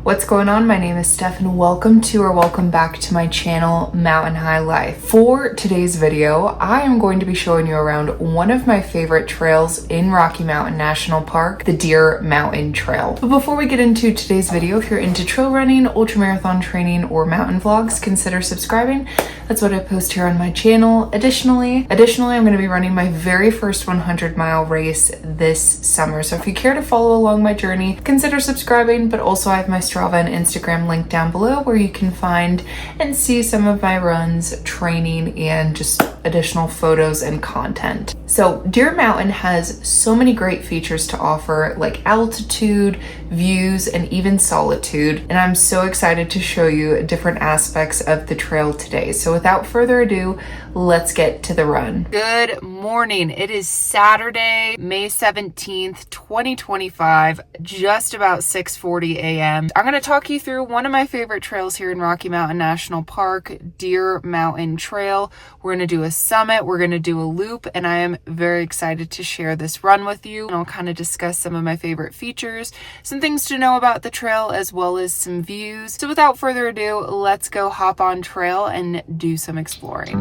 What's going on? My name is Steph and welcome back to my channel, Mountain High Life. For today's video, I am going to be showing you around one of my favorite trails in Rocky Mountain National Park, the Deer Mountain Trail. But before we get into today's video, if you're into trail running, ultramarathon training, or mountain vlogs, consider subscribing. That's what I post here on my channel. Additionally, I'm going to be running my very first 100-mile race this summer. So if you care to follow along my journey, consider subscribing, but also I have my Strava and Instagram link down below where you can find and see some of my runs, training, and just additional photos and content. So Deer Mountain has so many great features to offer, like altitude, views, and even solitude. And I'm so excited to show you different aspects of the trail today. So without further ado, let's get to the run. Good morning. It is Saturday, May 17th, 2025, just about 6:40 a.m. I'm going to talk you through one of my favorite trails here in Rocky Mountain National Park, Deer Mountain Trail. We're going to do a summit, we're going to do a loop, and I am very excited to share this run with you. And I'll kind of discuss some of my favorite features, some things to know about the trail, as well as some views. So without further ado, let's go hop on trail and do some exploring.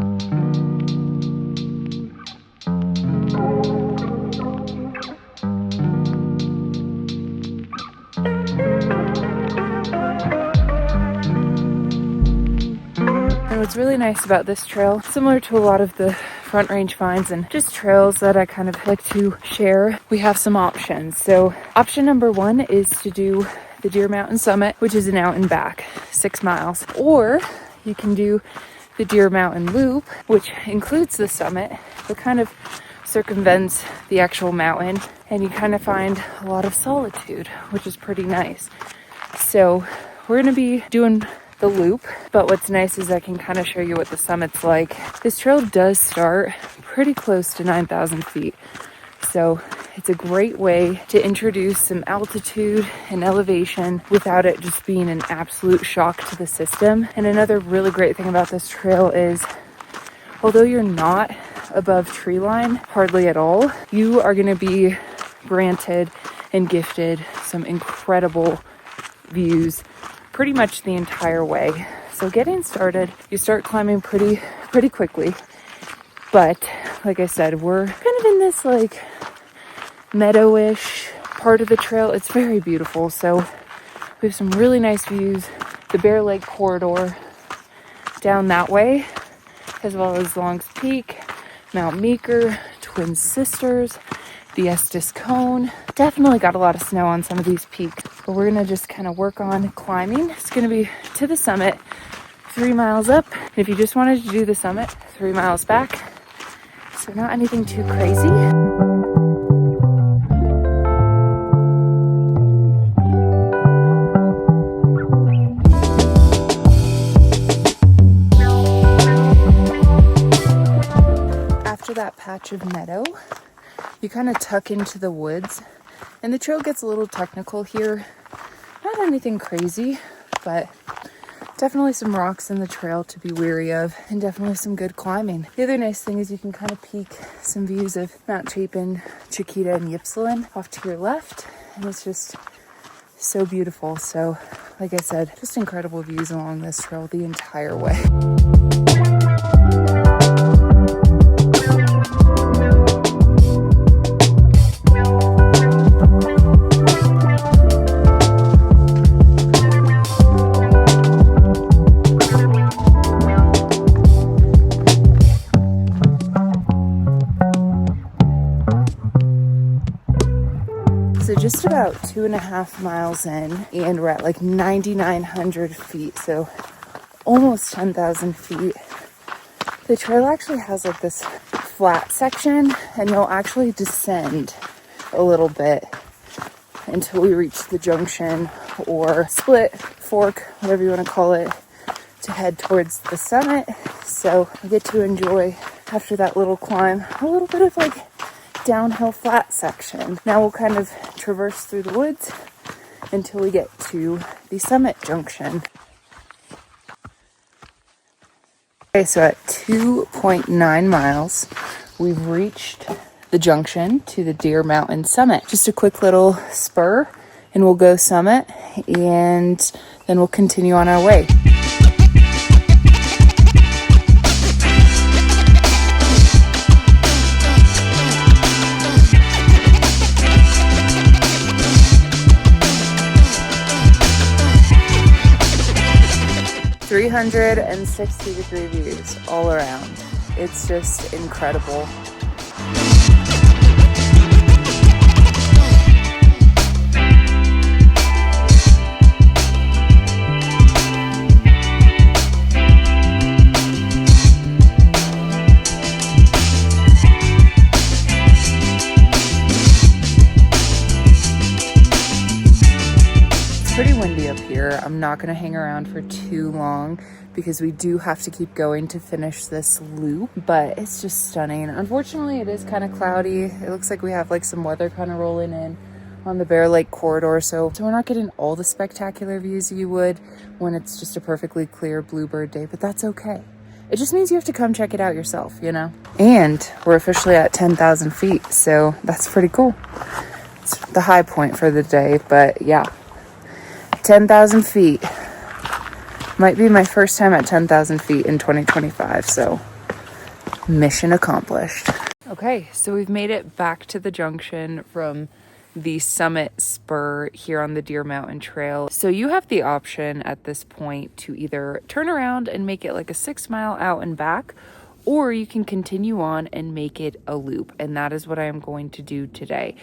And what's really nice about this trail, similar to a lot of the Front Range finds and just trails that I kind of like to share, we have some options. So option number one is to do the Deer Mountain Summit, which is an out and back, 6 miles. Or you can do the Deer Mountain Loop, which includes the summit, but kind of circumvents the actual mountain, and you kind of find a lot of solitude, which is pretty nice. So we're going to be doing the loop, but what's nice is I can kind of show you what the summit's like. This trail does start pretty close to 9,000 feet, so it's a great way to introduce some altitude and elevation without it just being an absolute shock to the system. And another really great thing about this trail is, although you're not above tree line hardly at all, you are going to be granted and gifted some incredible views pretty much the entire way. So getting started, you start climbing pretty quickly, but like I said, we're kind of in this like meadowish part of the trail. It's very beautiful. So we have some really nice views, the Bear Lake corridor down that way, as well as Long's Peak, Mount Meeker, Twin Sisters, the Estes Cone. Definitely got a lot of snow on some of these peaks, but we're gonna just kind of work on climbing. It's gonna be to the summit, 3 miles up. And if you just wanted to do the summit, 3 miles back. So not anything too crazy. After that patch of meadow, you kind of tuck into the woods, and the trail gets a little technical here. Not anything crazy, but definitely some rocks in the trail to be wary of, and definitely some good climbing. The other nice thing is you can kind of peek some views of Mount Chapin, Chiquita, and Ypsilanti off to your left, and it's just so beautiful. So like I said, just incredible views along this trail the entire way. So just about 2.5 miles in, and we're at like 9,900 feet, so almost 10,000 feet. The trail actually has like this flat section, and you'll actually descend a little bit until we reach the junction or split, fork, whatever you want to call it, to head towards the summit. So we get to enjoy, after that little climb, a little bit of like downhill flat section. Now we'll kind of traverse through the woods until we get to the summit junction. Okay, so at 2.9 miles, we've reached the junction to the Deer Mountain Summit. Just a quick little spur and we'll go summit, and then we'll continue on our way. ...360-degree views all around. It's just incredible. Pretty windy up here. I'm not going to hang around for too long because we do have to keep going to finish this loop, but it's just stunning. Unfortunately, it is kind of cloudy. It looks like we have like some weather kind of rolling in on the Bear Lake corridor, so we're not getting all the spectacular views you would when it's just a perfectly clear bluebird day, but that's okay. It just means you have to come check it out yourself, you know? And we're officially at 10,000 feet, so that's pretty cool. It's the high point for the day, but yeah. 10,000 feet. Might be my first time at 10,000 feet in 2025, so mission accomplished. Okay, so we've made it back to the junction from the summit spur here on the Deer Mountain Trail. So you have the option at this point to either turn around and make it like a 6-mile out and back, or you can continue on and make it a loop, and that is what I am going to do today.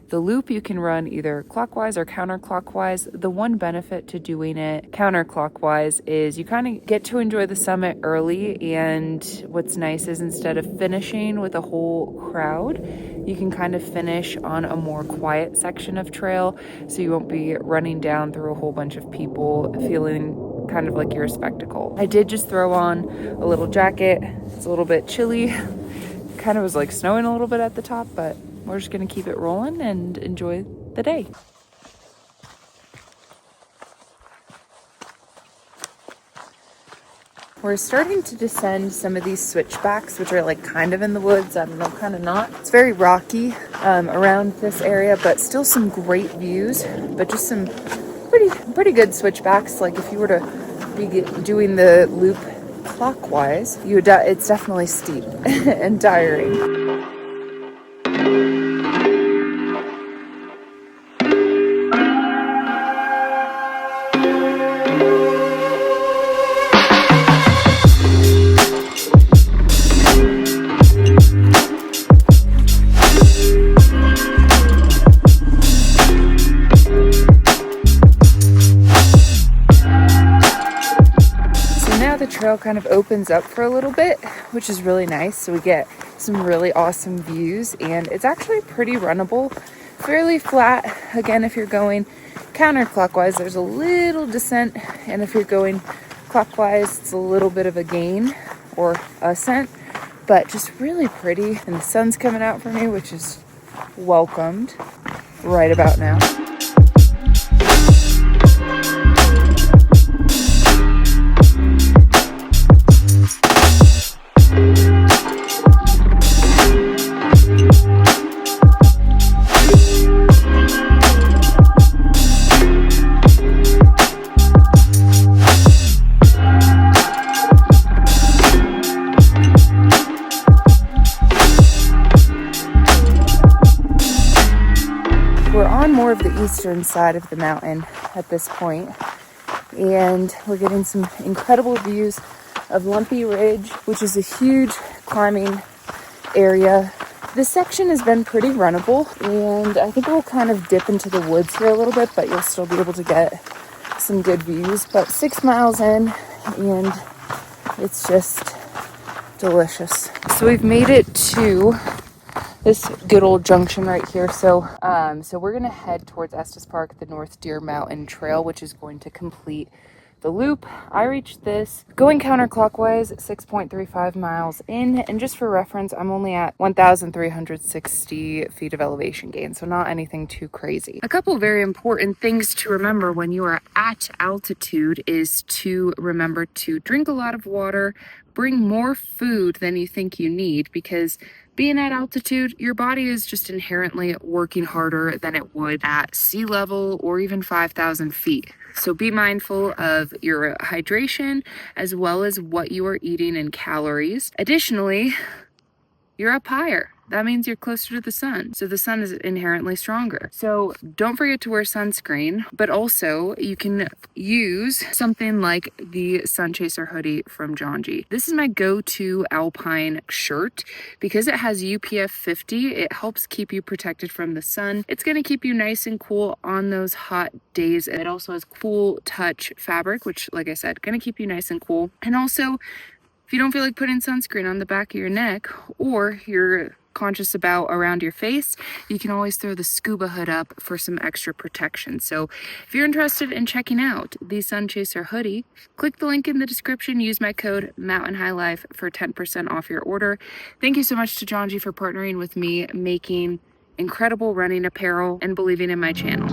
The loop you can run either clockwise or counterclockwise. The one benefit to doing it counterclockwise is you kind of get to enjoy the summit early, and what's nice is instead of finishing with a whole crowd, you can kind of finish on a more quiet section of trail, so you won't be running down through a whole bunch of people feeling kind of like you're a spectacle. I did just throw on a little jacket. It's a little bit chilly. Kind of was like snowing a little bit at the top, but we're just gonna keep it rolling and enjoy the day. We're starting to descend some of these switchbacks, which are like kind of in the woods. I don't know, kind of not. It's very rocky around this area, but still some great views, but just some pretty good switchbacks. Like if you were to be doing the loop clockwise, it's definitely steep and tiring. Trail kind of opens up for a little bit, which is really nice. So we get some really awesome views, and it's actually pretty runnable, fairly flat. Again, if you're going counterclockwise, there's a little descent, and if you're going clockwise, it's a little bit of a gain or ascent, but just really pretty. And the sun's coming out for me, which is welcomed right about now. More of the eastern side of the mountain at this point, and we're getting some incredible views of Lumpy Ridge, which is a huge climbing area. This section has been pretty runnable, and I think we'll kind of dip into the woods here a little bit, but you'll still be able to get some good views. But 6 miles in, and it's just delicious. So we've made it to this good old junction right here. So we're gonna head towards Estes Park, the North Deer Mountain Trail, which is going to complete the loop. I reached this going counterclockwise 6.35 miles in, and just for reference, I'm only at 1,360 feet of elevation gain, so not anything too crazy. A couple very important things to remember when you are at altitude is to remember to drink a lot of water, bring more food than you think you need, because being at altitude, your body is just inherently working harder than it would at sea level or even 5,000 feet. So be mindful of your hydration as well as what you are eating in calories. Additionally, you're up higher. That means you're closer to the sun. So the sun is inherently stronger. So don't forget to wear sunscreen, but also you can use something like the Sun Chaser hoodie from Janji. This is my go-to alpine shirt because it has UPF 50. It helps keep you protected from the sun. It's going to keep you nice and cool on those hot days. It also has cool touch fabric, which, like I said, going to keep you nice and cool. And also, if you don't feel like putting sunscreen on the back of your neck, or you're conscious about around your face, you can always throw the scuba hood up for some extra protection. So if you're interested in checking out the Sun Chaser hoodie, click the link in the description, use my code MountainHighLife for 10% off your order. Thank you so much to Janji for partnering with me, making incredible running apparel and believing in my channel.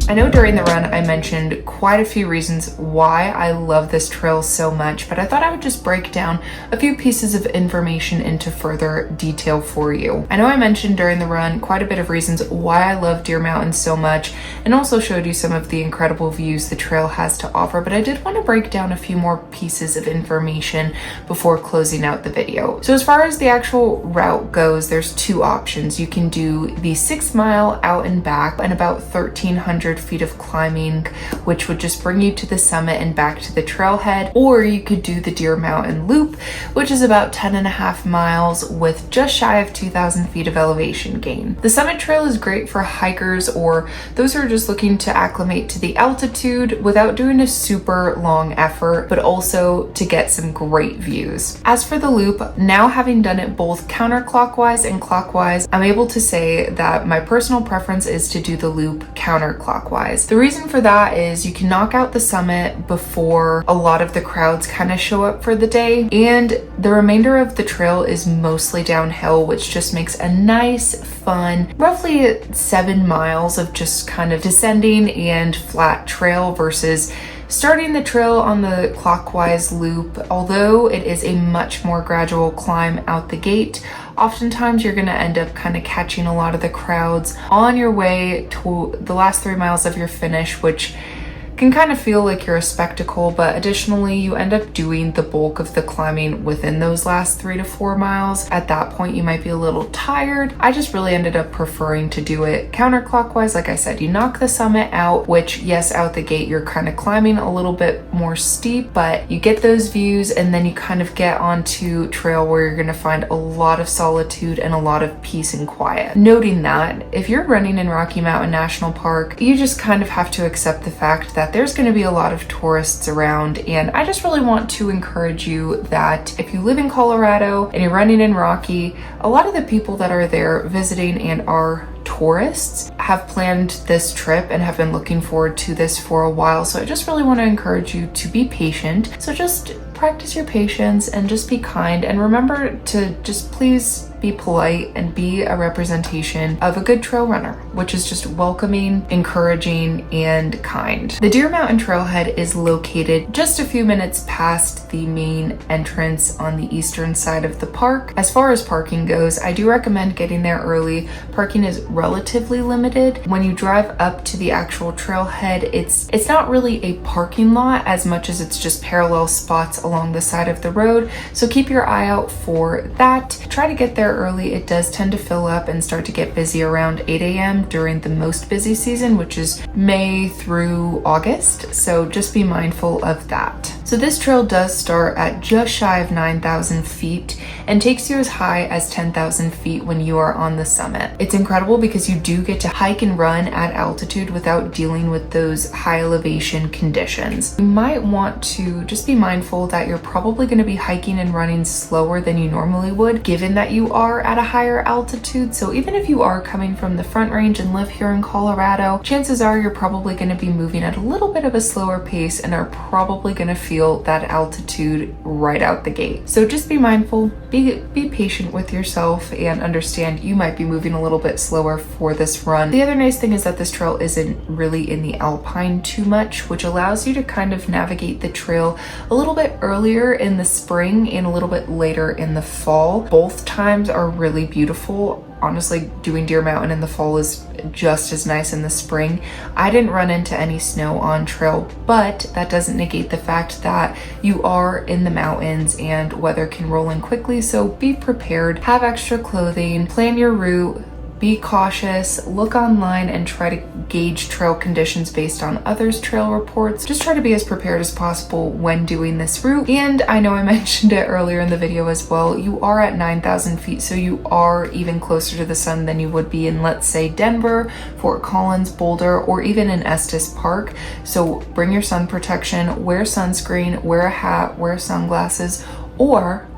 I know during the run I mentioned quite a few reasons why I love this trail so much, but I thought I would just break down a few pieces of information into further detail for you. I know I mentioned during the run quite a bit of reasons why I love Deer Mountain so much, and also showed you some of the incredible views the trail has to offer, but I did want to break down a few more pieces of information before closing out the video. So as far as the actual route goes, there's two options. You can do the 6 mile out and back and about 1,300 feet of climbing, which would just bring you to the summit and back to the trailhead, or you could do the Deer Mountain Loop, which is about 10.5 miles with just shy of 2,000 feet of elevation gain. The summit trail is great for hikers or those who are just looking to acclimate to the altitude without doing a super long effort, but also to get some great views. As for the loop, now having done it both counterclockwise and clockwise, I'm able to say that my personal preference is to do the loop counterclockwise. The reason for that is you can knock out the summit before a lot of the crowds kind of show up for the day, and the remainder of the trail is mostly downhill, which just makes a nice, fun, roughly 7 miles of just kind of descending and flat trail versus starting the trail on the clockwise loop. Although it is a much more gradual climb out the gate, oftentimes you're going to end up kind of catching a lot of the crowds on your way to the last 3 miles of your finish, which can kind of feel like you're a spectacle, but additionally you end up doing the bulk of the climbing within those last 3 to 4 miles. At that point you might be a little tired. I just really ended up preferring to do it counterclockwise. Like I said, you knock the summit out, which yes, out the gate you're kind of climbing a little bit more steep, but you get those views and then you kind of get onto trail where you're going to find a lot of solitude and a lot of peace and quiet. Noting that if you're running in Rocky Mountain National Park, you just kind of have to accept the fact that there's going to be a lot of tourists around, and I just really want to encourage you that if you live in Colorado and you're running in Rocky, a lot of the people that are there visiting and are tourists have planned this trip and have been looking forward to this for a while. So I just really want to encourage you to be patient. So just practice your patience and just be kind, and remember to just please be polite and be a representation of a good trail runner, which is just welcoming, encouraging, and kind. The Deer Mountain Trailhead is located just a few minutes past the main entrance on the eastern side of the park. As far as parking goes, I do recommend getting there early. Parking is relatively limited. When you drive up to the actual trailhead, it's not really a parking lot as much as it's just parallel spots along the side of the road. So keep your eye out for that. Try to get there early. It does tend to fill up and start to get busy around 8 a.m. during the most busy season, which is May through August. So just be mindful of that. So this trail does start at just shy of 9,000 feet and takes you as high as 10,000 feet when you are on the summit. It's incredible because you do get to hike and run at altitude without dealing with those high elevation conditions. You might want to just be mindful that you're probably going to be hiking and running slower than you normally would, given that you are at a higher altitude. So even if you are coming from the Front Range and live here in Colorado, chances are you're probably going to be moving at a little bit of a slower pace and are probably going to feel that altitude right out the gate. So just be mindful, be patient with yourself, and understand you might be moving a little bit slower for this run. The other nice thing is that this trail isn't really in the alpine too much, which allows you to kind of navigate the trail a little bit earlier in the spring and a little bit later in the fall. Both times are really beautiful. Honestly, doing Deer Mountain in the fall is just as nice in the spring. I didn't run into any snow on trail, but that doesn't negate the fact that you are in the mountains and weather can roll in quickly, so be prepared, have extra clothing, plan your route, be cautious, look online and try to gauge trail conditions based on others' trail reports. Just try to be as prepared as possible when doing this route. And I know I mentioned it earlier in the video as well, you are at 9,000 feet, so you are even closer to the sun than you would be in, let's say, Denver, Fort Collins, Boulder, or even in Estes Park. So bring your sun protection, wear sunscreen, wear a hat, wear sunglasses, or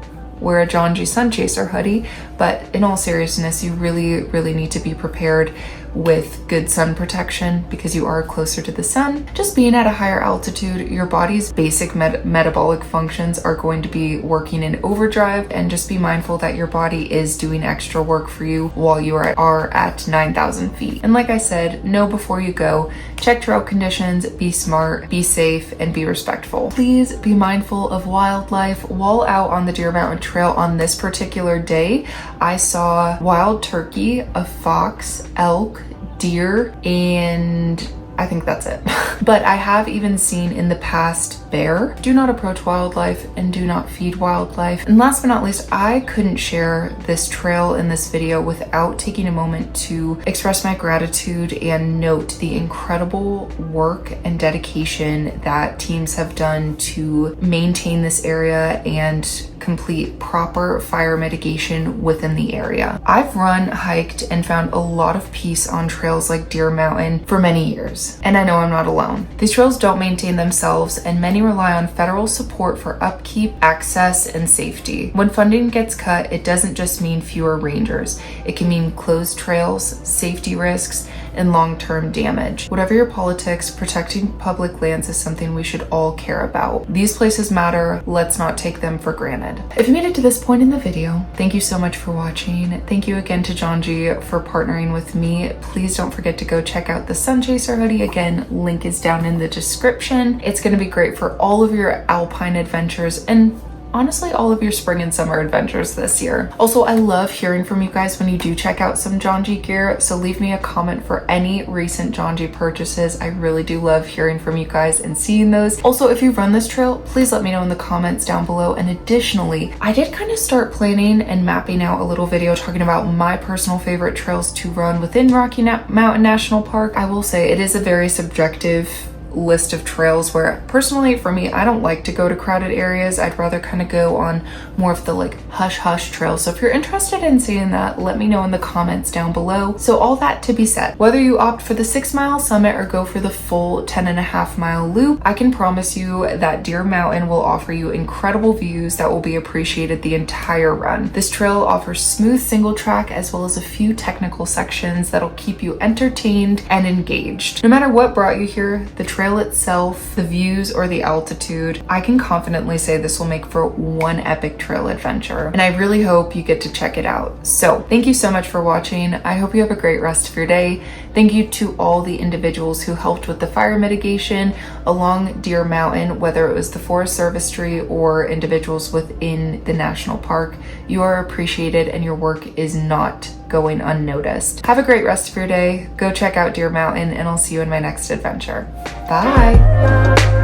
wear a John G. Sun Chaser hoodie. But in all seriousness, you really need to be prepared with good sun protection because you are closer to the sun. Just being at a higher altitude, your body's basic metabolic functions are going to be working in overdrive, and just be mindful that your body is doing extra work for you while you are at 9,000 feet. And like I said, know before you go, check trail conditions, be smart, be safe, and be respectful. Please be mindful of wildlife while out on the Deer Mountain Trail. On this particular day, I saw wild turkey, a fox, elk, deer, and I think that's it. But I have even seen in the past bear. Do not approach wildlife and do not feed wildlife. And last but not least, I couldn't share this trail in this video without taking a moment to express my gratitude and note the incredible work and dedication that teams have done to maintain this area and complete proper fire mitigation within the area. I've run, hiked, and found a lot of peace on trails like Deer Mountain for many years, and I know I'm not alone. These trails don't maintain themselves, and many rely on federal support for upkeep, access, and safety. When funding gets cut, it doesn't just mean fewer rangers. It can mean closed trails, safety risks, and long-term damage. Whatever your politics, protecting public lands is something we should all care about. These places matter. Let's not take them for granted. If you made it to this point in the video, thank you so much for watching. Thank you again to John G for partnering with me. Please don't forget to go check out the Sun Chaser hoodie. Again, link is down in the description. It's going to be great for all of your alpine adventures and honestly all of your spring and summer adventures this year. Also, I love hearing from you guys when you do check out some John G gear, so leave me a comment for any recent John G purchases. I really do love hearing from you guys and seeing those. Also, if you run this trail, please let me know in the comments down below. And additionally, I did kind of start planning and mapping out a little video talking about my personal favorite trails to run within Rocky Mountain National Park. I will say it is a very subjective list of trails where personally for me, I don't like to go to crowded areas. I'd rather kind of go on more of the like hush trails. So if you're interested in seeing that, let me know in the comments down below. So all that to be said, whether you opt for the 6-mile summit or go for the full 10.5-mile loop, I can promise you that Deer Mountain will offer you incredible views that will be appreciated the entire run. This trail offers smooth single track as well as a few technical sections that'll keep you entertained and engaged. No matter what brought you here, the trail itself, the views, or the altitude, I can confidently say this will make for one epic trail adventure, and I really hope you get to check it out. So thank you so much for watching. I hope you have a great rest of your day. Thank you to all the individuals who helped with the fire mitigation along Deer Mountain, whether it was the Forest Service or individuals within the national park. You are appreciated and your work is not going unnoticed. Have a great rest of your day. Go check out Deer Mountain, and I'll see you in my next adventure. Bye.